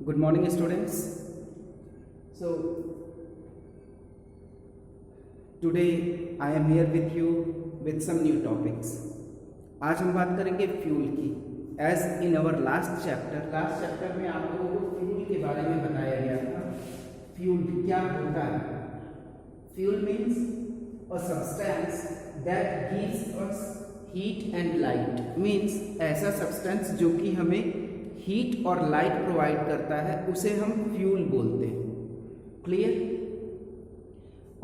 Good morning, students. So today I am here with you with some new topics. आज हम बात करेंगे fuel की. As in our last chapter में आप लोगों को फ्यूल के बारे में बताया गया था. फ्यूल क्या होता है? Fuel means a substance that gives us heat and light. Means ऐसा सब्सटेंस जो कि हमें हीट और लाइट प्रोवाइड करता है उसे हम फ्यूल बोलते हैं. Clear?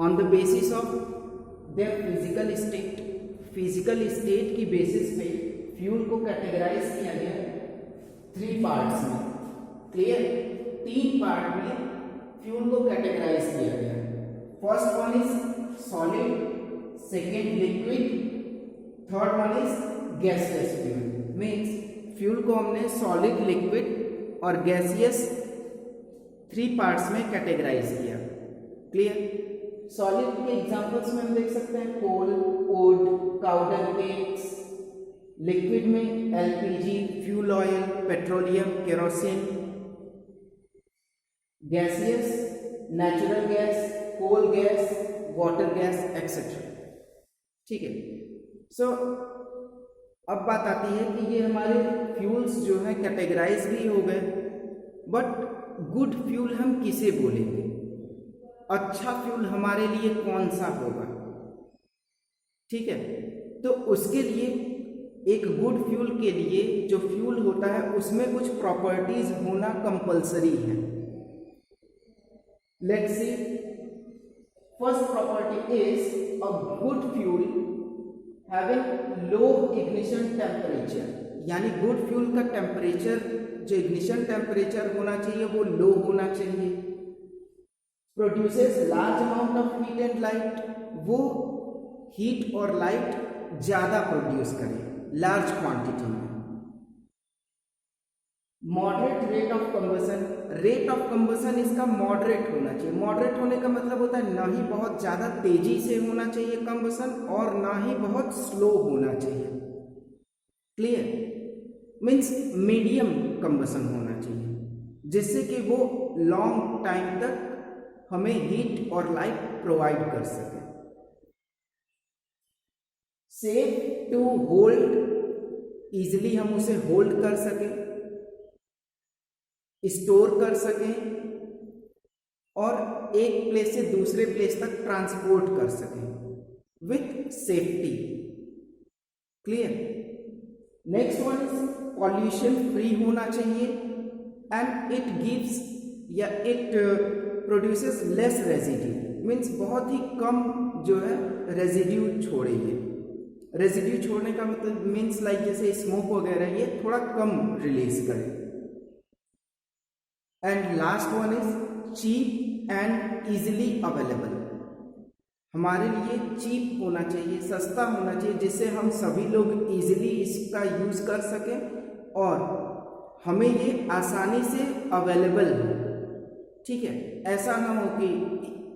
On the basis of their physical state की बेसिस पे फ्यूल को कैटेगराइज किया गया है 3 पार्ट्स में. क्लियर? 3 पार्ट में फ्यूल को कैटेगराइज किया गया है. First one is solid, second liquid, third one is gaseous fuel. Means fuel को हमने सॉलिड, लिक्विड और गैसियस 3 पार्ट्स में कैटेगराइज किया. क्लियर? सॉलिड के एग्जांपल्स में हम देख सकते हैं कोल, वुड, काउडंग केक्स. लिक्विड में LPG, fuel oil, petroleum, kerosene. Gaseous natural gas, coal gas, water gas etcetera. ठीक है. सो अब बात आती है कि ये हमारे फ्यूल्स जो है कैटेगराइज भी हो गए, बट गुड फ्यूल हम किसे बोलेंगे? अच्छा फ्यूल हमारे लिए कौन सा होगा? ठीक है. तो उसके लिए एक गुड फ्यूल के लिए जो फ्यूल होता है उसमें कुछ प्रॉपर्टीज होना कंपलसरी है. Let's see. First property is a good fuel having low ignition temperature. यानी गुड फ्यूल का टेम्परेचर, जो इग्निशन टेम्परेचर होना चाहिए वो लो होना चाहिए. Produces large amount of heat and light. वो हीट और लाइट ज्यादा प्रोड्यूस करे लार्ज क्वांटिटी में. Moderate rate of combustion. Rate of combustion इसका मॉडरेट होना चाहिए. मॉडरेट होने का मतलब होता है ना ही बहुत ज्यादा तेजी से होना चाहिए कंबसन और ना ही बहुत स्लो होना चाहिए. क्लियर? मीन्स मीडियम कंबसन होना चाहिए जिससे कि वो लॉन्ग टाइम तक हमें हीट और लाइट प्रोवाइड कर सके. Safe to hold. इजिली हम उसे होल्ड कर सकें, स्टोर कर सकें और एक प्लेस से दूसरे प्लेस तक ट्रांसपोर्ट कर सकें with safety. Clear? Next one is pollution free होना चाहिए एंड इट गिव्स या it produces less residue. Means बहुत ही कम जो है रेजिड्यू छोड़ेंगे. रेजिड्यू छोड़ने का मतलब मीन्स लाइक जैसे स्मोक वगैरह ये थोड़ा कम रिलीज करे. And last one is cheap and easily available. हमारे लिए चीप होना चाहिए, सस्ता होना चाहिए जिससे हम सभी लोग इजिली इसका यूज कर सकें और हमें ये आसानी से अवेलेबल हो. ठीक है. ऐसा ना हो कि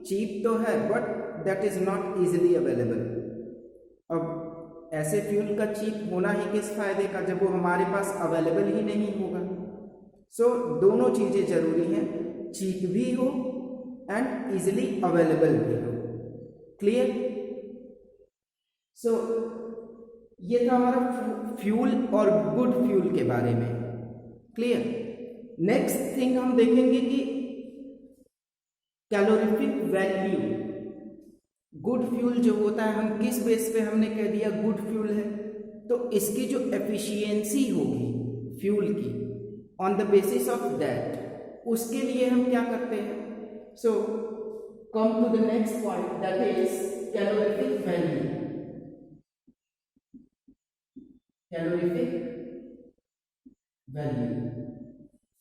चीप तो है but that is not easily available. अब ऐसे फ्यूल का चीप होना ही किस फायदे का जब वो हमारे पास अवेलेबल ही नहीं होगा. सो दोनों चीजें जरूरी हैं, चीप भी हो एंड इजिली अवेलेबल भी हो. क्लियर? सो ये था हमारा फ्यूल और गुड फ्यूल के बारे में. क्लियर? नेक्स्ट थिंग हम देखेंगे कि कैलोरीफिक वैल्यू. गुड फ्यूल जो होता है हम किस बेस पे हमने कह दिया गुड फ्यूल है, तो इसकी जो एफिशिएंसी होगी फ्यूल की on the basis of that उसके लिए हम क्या करते हैं. So come to the next point that is calorific value.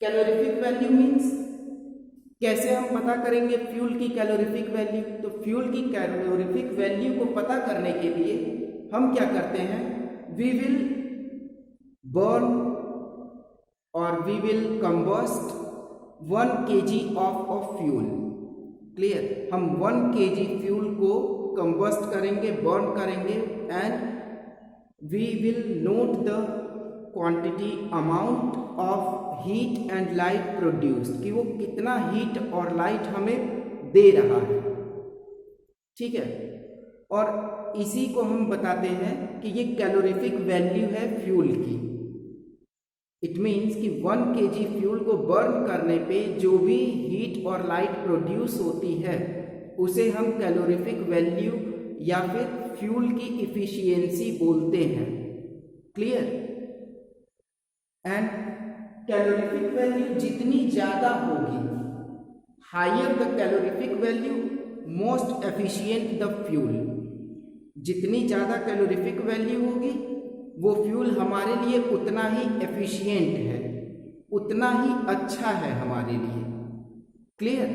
Calorific value means कैसे हम पता करेंगे फ्यूल की कैलोरीफिक वैल्यू. तो फ्यूल की कैलोरीफिक वैल्यू को पता करने के लिए हम क्या करते हैं, वी विल बर्न और we will combust 1 kg of fuel. Clear? हम 1 kg फ्यूल को कंबस्ट करेंगे, बर्न करेंगे and we will note the quantity amount of heat and light produced, कि वो कितना हीट और लाइट हमें दे रहा है, ठीक है। और इसी को हम बताते हैं कि ये कैलोरीफिक वैल्यू है फ्यूल की। इट मीन्स कि 1 kg फ्यूल को बर्न करने पे जो भी हीट और लाइट प्रोड्यूस होती है उसे हम कैलोरीफिक वैल्यू या फिर फ्यूल की इफिशियंसी बोलते हैं। क्लियर? एंड कैलोरीफिक वैल्यू जितनी ज़्यादा होगी, higher the calorific value most efficient the fuel. जितनी ज़्यादा कैलोरीफिक वैल्यू होगी वो फ्यूल हमारे लिए उतना ही एफिशिएंट है, उतना ही अच्छा है हमारे लिए। क्लियर?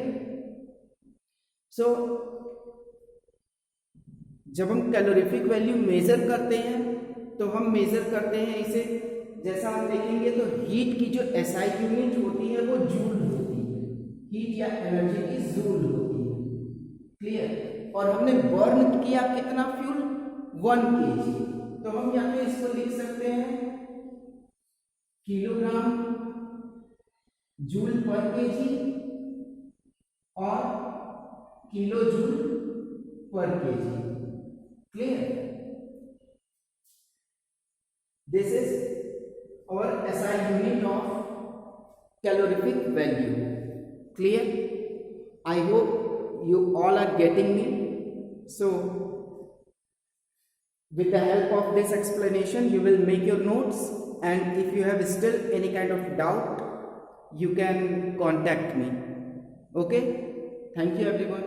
सो जब हम कैलोरीफिक वैल्यू मेजर करते हैं तो हम मेजर करते हैं इसे, जैसा हम देखेंगे तो हीट की जो एसआई यूनिट होती है वो जूल होती है, हीट या एनर्जी की जूल होती है। क्लियर? और हमने बर्न किया कितना फ्यूल? 1 kg। तो हम यहाँ पे इसको लिख सकते हैं किलोग्राम जूल पर केजी और किलो जूल पर KG. Clear? This is our SI unit of calorific value. Clear? I hope you all are getting me. So with the help of this explanation you will make your notes, and if you have still any kind of doubt you can contact me. Okay, thank you everyone.